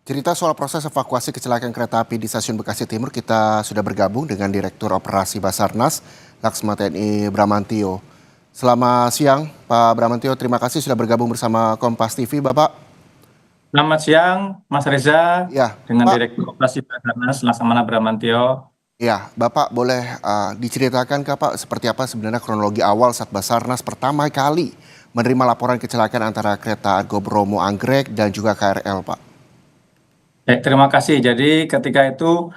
Cerita soal proses evakuasi kecelakaan kereta api di Stasiun Bekasi Timur, kita sudah bergabung dengan Direktur Operasi Basarnas, Laksma TNI Bramantio. Selamat siang, Pak Bramantio. Terima kasih sudah bergabung bersama Kompas TV, Bapak. Selamat siang, Mas Reza, Ya, dengan Pak. Direktur Operasi Basarnas Laksamana Bramantio. Ya, Bapak boleh diceritakan ke Pak seperti apa sebenarnya kronologi awal saat Basarnas pertama kali menerima laporan kecelakaan antara kereta Argo Bromo Anggrek dan juga KRL, Pak. Terima kasih. Jadi ketika itu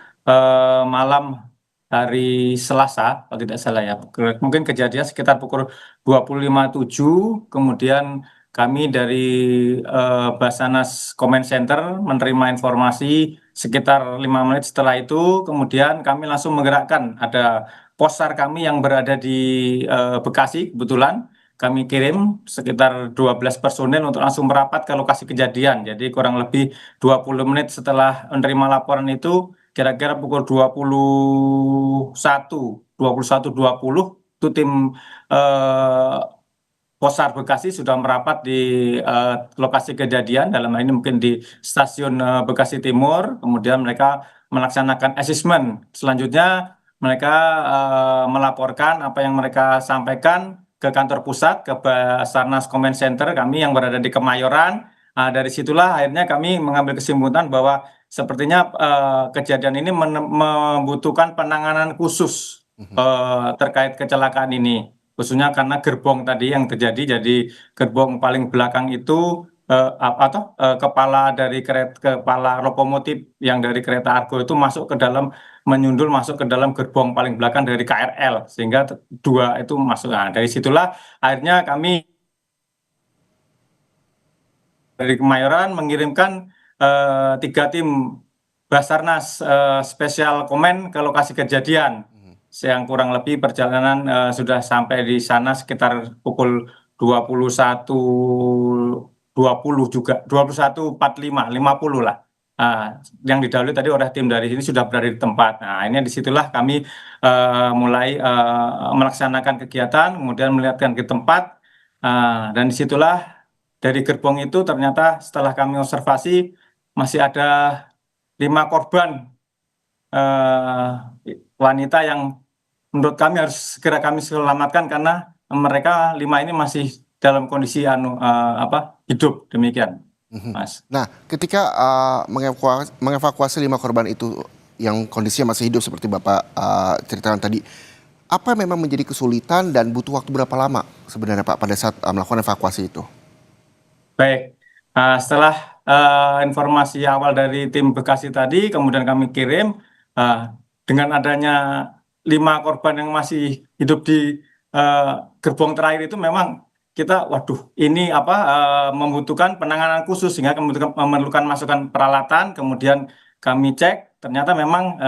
malam hari Selasa, kalau tidak salah ya, mungkin kejadian sekitar pukul 20.57, kemudian kami dari Basarnas Command Center menerima informasi sekitar 5 menit setelah itu, kemudian kami langsung menggerakkan, ada posar kami yang berada di Bekasi, kebetulan kami kirim sekitar 12 personel untuk langsung merapat ke lokasi kejadian. Jadi kurang lebih 20 menit setelah menerima laporan itu, kira-kira pukul 21.20 itu tim eh, Posar Bekasi sudah merapat di lokasi kejadian, dalam hal ini mungkin di stasiun Bekasi Timur. Kemudian mereka melaksanakan asesmen. Selanjutnya mereka melaporkan apa yang mereka sampaikan ke kantor pusat, ke Basarnas Command Center kami yang berada di Kemayoran. Dari situlah akhirnya kami mengambil kesimpulan bahwa sepertinya kejadian ini membutuhkan penanganan khusus terkait kecelakaan ini, khususnya karena gerbong tadi yang terjadi. Jadi gerbong paling belakang itu kepala lokomotif yang dari kereta Argo itu masuk ke dalam, menyundul masuk ke dalam gerbong paling belakang dari KRL, sehingga dua itu masuk. Nah, dari situlah akhirnya kami dari Kemayoran mengirimkan 3 tim Basarnas Special Command ke lokasi kejadian. Yang kurang lebih perjalanan sudah sampai di sana sekitar pukul 21.20 juga, 21.45, 50 lah. Yang didahului tadi oleh tim dari sini sudah berada di tempat. Nah, ini disitulah kami mulai melaksanakan kegiatan, kemudian melihatkan ke tempat, dan disitulah dari gerbong itu ternyata setelah kami observasi masih ada 5 korban eh, wanita yang menurut kami harus segera kami selamatkan karena mereka 5 ini masih dalam kondisi hidup, demikian, Mhm. Mas. Nah, ketika mengevakuasi 5 korban itu yang kondisinya masih hidup seperti Bapak ceritakan tadi, apa memang menjadi kesulitan dan butuh waktu berapa lama sebenarnya Pak pada saat melakukan evakuasi itu? Baik, setelah informasi awal dari tim Bekasi tadi, kemudian kami kirim uh, dengan adanya 5 korban yang masih hidup di uh, gerbong terakhir itu, memang kita, waduh, ini membutuhkan penanganan khusus sehingga memerlukan masukan peralatan. Kemudian kami cek, ternyata memang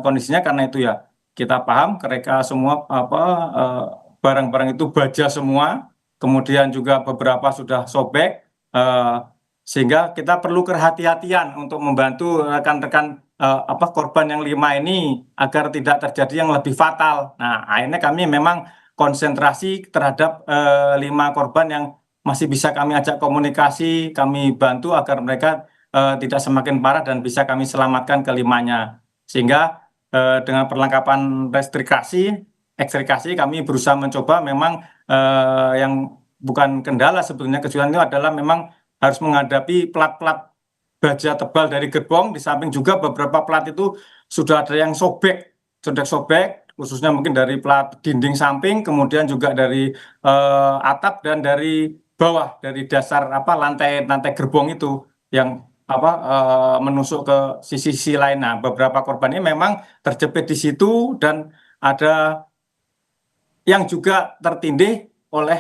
kondisinya karena itu ya. Kita paham mereka semua uh, barang-barang itu baja semua, kemudian juga beberapa sudah sobek. Eh, Sehingga kita perlu kehati-hatian untuk membantu rekan-rekan korban yang 5 ini agar tidak terjadi yang lebih fatal. Nah, akhirnya kami memang konsentrasi terhadap 5 korban yang masih bisa kami ajak komunikasi, kami bantu agar mereka tidak semakin parah dan bisa kami selamatkan kelimanya. Sehingga dengan perlengkapan ekstrikasi kami berusaha mencoba, memang yang bukan kendala sebetulnya, kesulitan itu adalah memang harus menghadapi plat-plat baja tebal dari gerbong. Di samping juga beberapa plat itu sudah ada yang sudah sobek, khususnya mungkin dari plat dinding samping, kemudian juga dari atap dan dari bawah, dari dasar lantai lantai gerbong itu yang menusuk ke sisi-sisi lain. Nah, beberapa korban ini memang terjepit di situ, dan ada yang juga tertindih oleh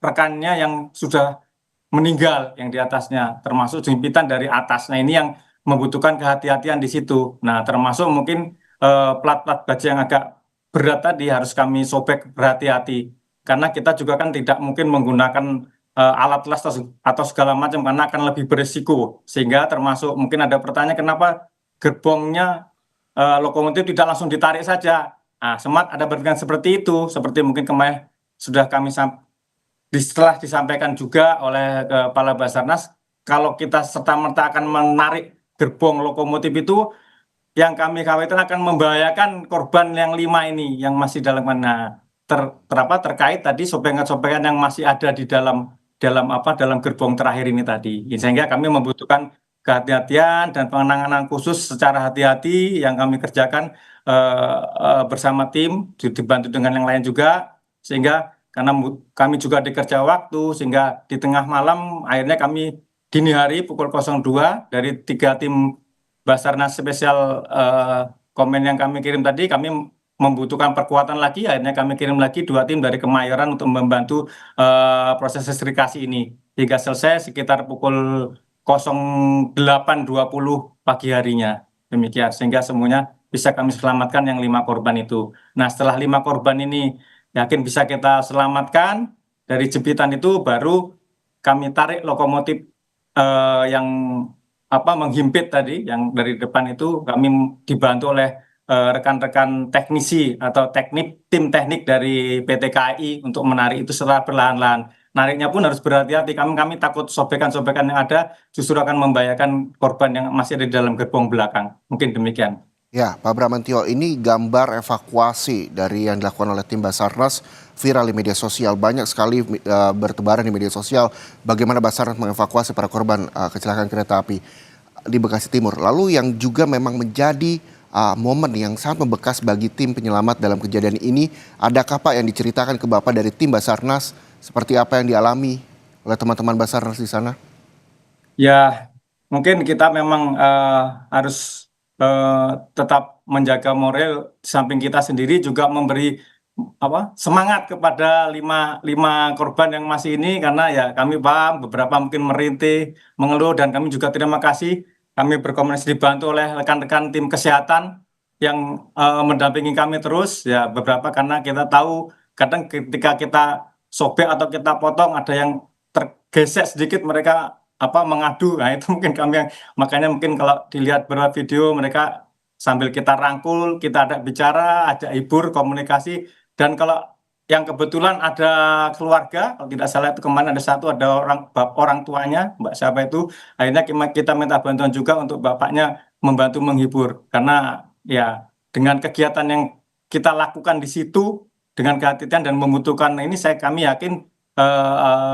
rekannya yang sudah meninggal yang di atasnya, termasuk jempitan dari atas. Nah, ini yang membutuhkan kehati-hatian di situ. Nah, termasuk mungkin plat-plat baja yang agak berat tadi harus kami sobek berhati-hati, karena kita juga kan tidak mungkin menggunakan alat las atau segala macam karena akan lebih berisiko. Sehingga termasuk mungkin ada pertanyaan, kenapa gerbongnya lokomotif tidak langsung ditarik saja. Nah, Semat ada berpikiran seperti itu, seperti mungkin kemarin sudah kami setelah disampaikan juga oleh Kepala Basarnas, kalau kita serta-merta akan menarik gerbong lokomotif itu, yang kami khawatirkan akan membahayakan korban yang 5 ini yang masih dalam mana terkait tadi sobekan-sobekan yang masih ada di dalam gerbong terakhir ini tadi. Sehingga kami membutuhkan kehati-hatian dan penanganan khusus secara hati-hati yang kami kerjakan bersama tim, dibantu dengan yang lain juga, sehingga karena kami juga dikerja waktu, sehingga di tengah malam akhirnya kami dini hari pukul 02 dari 3 tim Basarnas spesial komen yang kami kirim tadi, kami membutuhkan perkuatan lagi, akhirnya kami kirim lagi 2 tim dari Kemayoran untuk membantu proses restrikasi ini hingga selesai sekitar pukul 08.20 pagi harinya, demikian, sehingga semuanya bisa kami selamatkan yang 5 korban itu. Nah, setelah 5 korban ini yakin bisa kita selamatkan dari jepitan itu, baru kami tarik lokomotif yang menghimpit tadi yang dari depan itu, kami dibantu oleh rekan-rekan teknisi atau tim teknik dari PT KAI untuk menarik itu secara perlahan-lahan. Nariknya pun harus berhati-hati, kami takut sobekan-sobekan yang ada justru akan membahayakan korban yang masih ada di dalam gerbong belakang. Mungkin demikian. Ya, Pak Bramantio, ini gambar evakuasi dari yang dilakukan oleh tim Basarnas viral di media sosial. Banyak sekali bertebaran di media sosial bagaimana Basarnas mengevakuasi para korban kecelakaan kereta api di Bekasi Timur. Lalu yang juga memang menjadi momen yang sangat membekas bagi tim penyelamat dalam kejadian ini, adakah Pak yang diceritakan ke Bapak dari tim Basarnas seperti apa yang dialami oleh teman-teman Basarnas di sana? Ya, mungkin kita memang harus tetap menjaga moral, di samping kita sendiri juga memberi semangat kepada lima korban yang masih ini, karena ya kami paham beberapa mungkin merintih, mengeluh, dan kami juga terima kasih kami berkomunikasi dibantu oleh rekan-rekan tim kesehatan yang mendampingi kami terus ya, beberapa karena kita tahu kadang ketika kita sobek atau kita potong ada yang tergesek sedikit mereka mengadu. Nah, itu mungkin kami yang makanya mungkin kalau dilihat beberapa video mereka sambil kita rangkul, kita ada bicara, ada hibur, komunikasi. Dan kalau yang kebetulan ada keluarga, kalau tidak salah itu kemarin ada orang tuanya, Mbak siapa itu, akhirnya kita minta bantuan juga untuk bapaknya membantu menghibur, karena ya dengan kegiatan yang kita lakukan di situ dengan kehati-hatian dan membutuhkan ini, kami yakin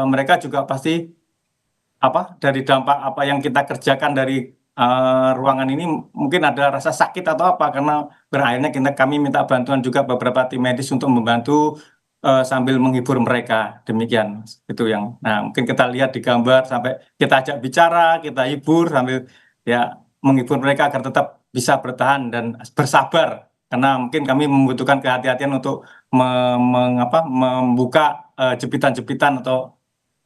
mereka juga pasti dari dampak apa yang kita kerjakan dari ruangan ini mungkin ada rasa sakit atau apa, karena berakhirnya kami minta bantuan juga beberapa tim medis untuk membantu sambil menghibur mereka, demikian itu yang. Nah, mungkin kita lihat di gambar sampai kita ajak bicara, kita hibur sambil ya menghibur mereka agar tetap bisa bertahan dan bersabar, karena mungkin kami membutuhkan kehati-hatian untuk membuka jepitan-jepitan atau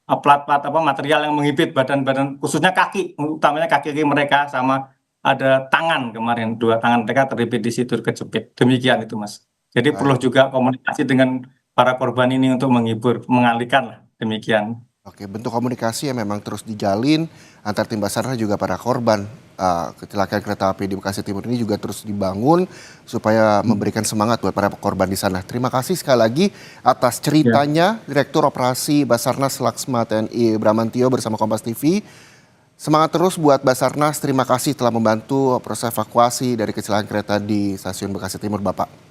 plat-plat material yang menghibit badan-badan, khususnya kaki, utamanya kaki mereka, sama ada tangan, kemarin 2 tangan mereka terhibit di situ, kejepit, demikian itu Mas. Jadi perlu juga komunikasi dengan para korban ini untuk menghibur, mengalihkan lah, demikian. Oke, bentuk komunikasi yang memang terus dijalin antar tim Basarnas juga para korban kecelakaan kereta api di Bekasi Timur ini juga terus dibangun supaya memberikan semangat buat para korban di sana. Terima kasih sekali lagi atas ceritanya Direktur Operasi Basarnas Laksma TNI Bramantio bersama Kompas TV. Semangat terus buat Basarnas, terima kasih telah membantu proses evakuasi dari kecelakaan kereta di Stasiun Bekasi Timur, Bapak.